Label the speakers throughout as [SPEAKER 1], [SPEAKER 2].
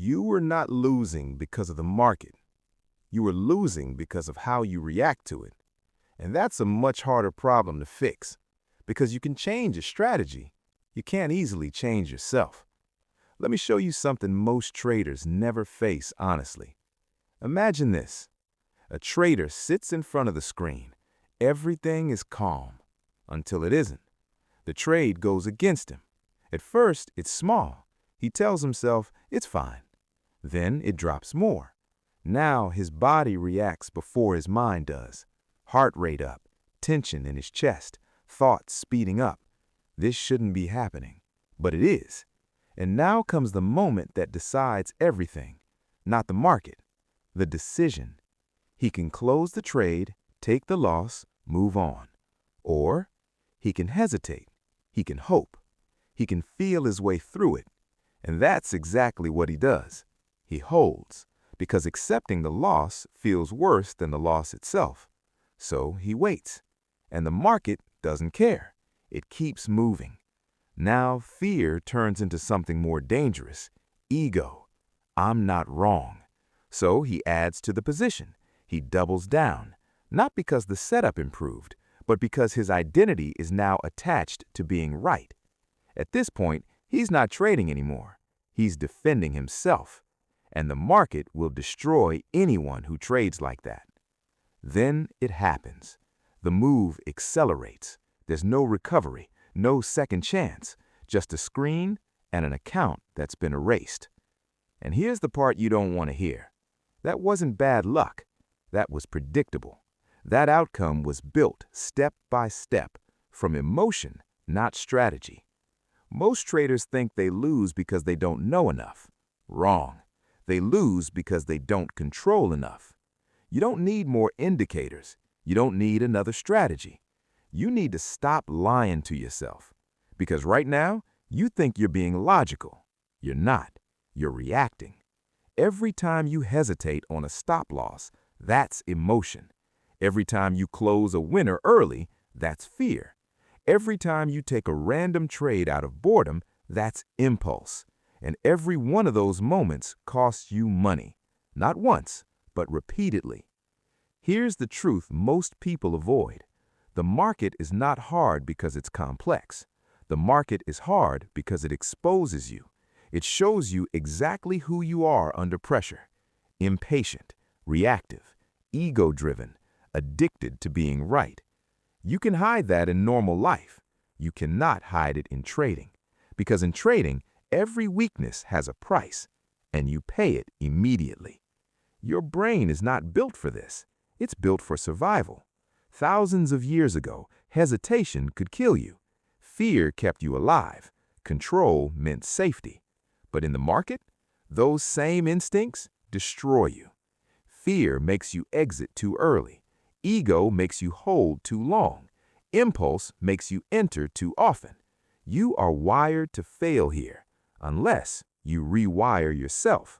[SPEAKER 1] You were not losing because of the market. You were losing because of how you react to it. And that's a much harder problem to fix, because you can change a strategy. You can't easily change yourself. Let me show you something most traders never face honestly. Imagine this. A trader sits in front of the screen. Everything is calm until it isn't. The trade goes against him. At first, it's small. He tells himself it's fine. Then it drops more. Now his body reacts before his mind does. Heart rate up, tension in his chest, thoughts speeding up. This shouldn't be happening, but it is. And now comes the moment that decides everything. Not the market, the decision. He can close the trade, take the loss, move on. Or he can hesitate. He can hope. He can feel his way through it. And that's exactly what he does. He holds, because accepting the loss feels worse than the loss itself. So he waits. And the market doesn't care. It keeps moving. Now fear turns into something more dangerous. Ego. I'm not wrong. So he adds to the position. He doubles down. Not because the setup improved, but because his identity is now attached to being right. At this point, he's not trading anymore. He's defending himself. And the market will destroy anyone who trades like that. Then it happens. The move accelerates. There's no recovery, no second chance, just a screen and an account that's been erased. And here's the part you don't want to hear. That wasn't bad luck. That was predictable. That outcome was built step by step from emotion, not strategy. Most traders think they lose because they don't know enough. Wrong. They lose because they don't control enough. You don't need more indicators. You don't need another strategy. You need to stop lying to yourself. Because right now, you think you're being logical. You're not. You're reacting. Every time you hesitate on a stop loss, that's emotion. Every time you close a winner early, that's fear. Every time you take a random trade out of boredom, that's impulse. And every one of those moments costs you money. Not once, but repeatedly. Here's the truth most people avoid. The market is not hard because it's complex. The market is hard because it exposes you. It shows you exactly who you are under pressure. Impatient, reactive, ego-driven, addicted to being right. You can hide that in normal life. You cannot hide it in trading. Because in trading, every weakness has a price, and you pay it immediately. Your brain is not built for this. It's built for survival. Thousands of years ago, hesitation could kill you. Fear kept you alive. Control meant safety. But in the market, those same instincts destroy you. Fear makes you exit too early. Ego makes you hold too long. Impulse makes you enter too often. You are wired to fail here, unless you rewire yourself.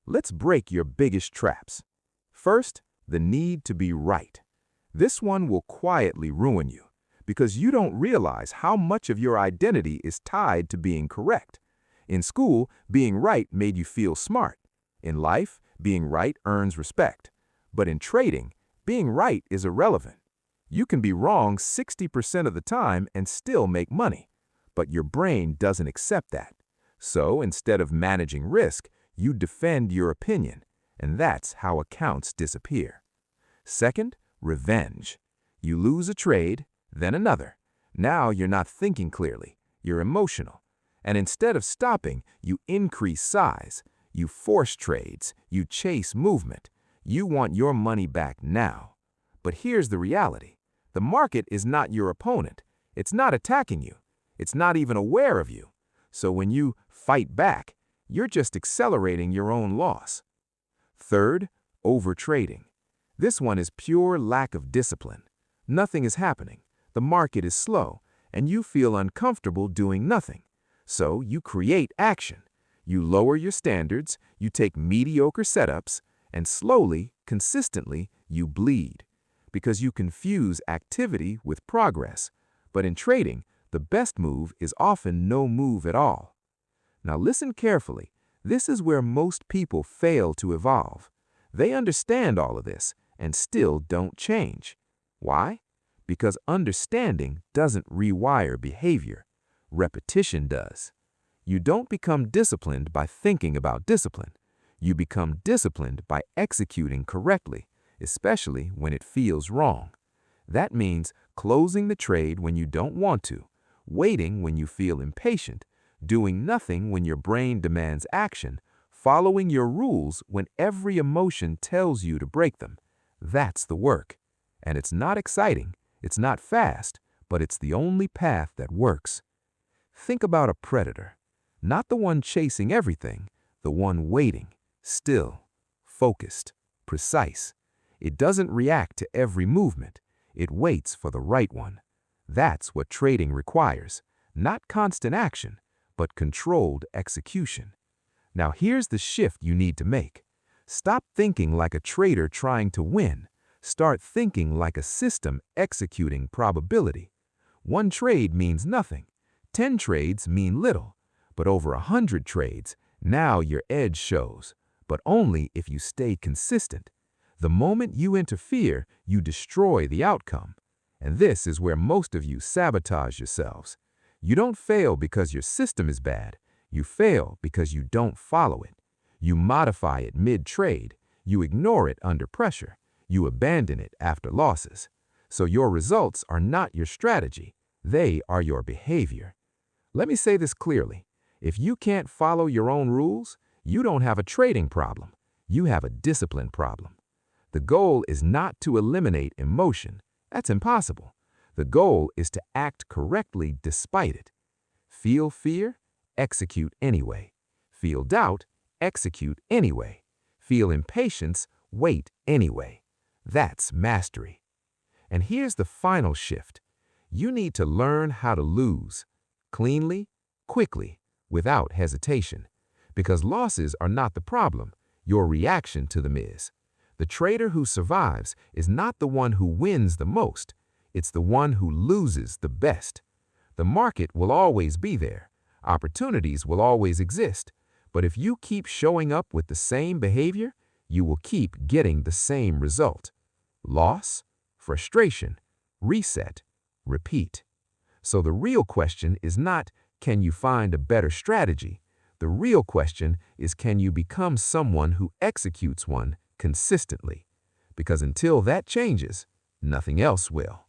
[SPEAKER 1] Let's break your biggest traps. First, the need to be right. This one will quietly ruin you, because you don't realize how much of your identity is tied to being correct. In school, being right made you feel smart. In life, being right earns respect. But in trading, being right is irrelevant. You can be wrong 60% of the time and still make money. But your brain doesn't accept that. So instead of managing risk, you defend your opinion. And that's how accounts disappear. Second, revenge. You lose a trade, then another. Now you're not thinking clearly. You're emotional. And instead of stopping, you increase size. You force trades. You chase movement. You want your money back now. But here's the reality. The market is not your opponent. It's not attacking you. It's not even aware of you. So when you fight back, you're just accelerating your own loss. Third, overtrading. This one is pure lack of discipline. Nothing is happening. The market is slow, and you feel uncomfortable doing nothing. So you create action. You lower your standards, you take mediocre setups, and slowly, consistently, you bleed. Because you confuse activity with progress. But in trading, the best move is often no move at all. Now listen carefully.
[SPEAKER 2] This is where most people fail to evolve. They understand all of this and still don't change. Why? Because understanding doesn't rewire behavior. Repetition does. You don't become disciplined by thinking about discipline. You become disciplined by executing correctly, especially when it feels wrong. That means closing the trade when you don't want to, waiting when you feel impatient, doing nothing when your brain demands action, following your rules when every emotion tells you to break them. That's the work. And it's not exciting, it's not fast, but it's the only path that works. Think about a predator, not the one chasing everything, the one waiting, still, focused, precise. It doesn't react to every movement. It waits for the right one. That's what trading requires, not constant action, but controlled execution. Now here's the shift you need to make. Stop thinking like a trader trying to win. Start thinking like a system executing probability. One trade means nothing. 10 trades mean little. But over 100 trades, now your edge shows. But only if you stay consistent. The moment you interfere, you destroy the outcome. And this is where most of you sabotage yourselves. You don't fail because your system is bad. You fail because you don't follow it. You modify it mid-trade. You ignore it under pressure. You abandon it after losses. So your results are not your strategy. They are your behavior. Let me say this clearly. If you can't follow your own rules, you don't have a trading problem. You have a discipline problem. The goal is not to eliminate emotion. That's impossible. The goal is to act correctly despite it. Feel fear? Execute anyway. Feel doubt? Execute anyway. Feel impatience? Wait anyway. That's mastery. And here's the final shift. You need to learn how to lose. Cleanly, quickly, without hesitation. Because losses are not the problem. Your reaction to them is. The trader who survives is not the one who wins the most. It's the one who loses the best. The market will always be there. Opportunities will always exist. But if you keep showing up with the same behavior, you will keep getting the same result. Loss, frustration, reset, repeat. So the real question is not, can you find a better strategy? The real question is, can you become someone who executes one consistently? Because until that changes, nothing else will.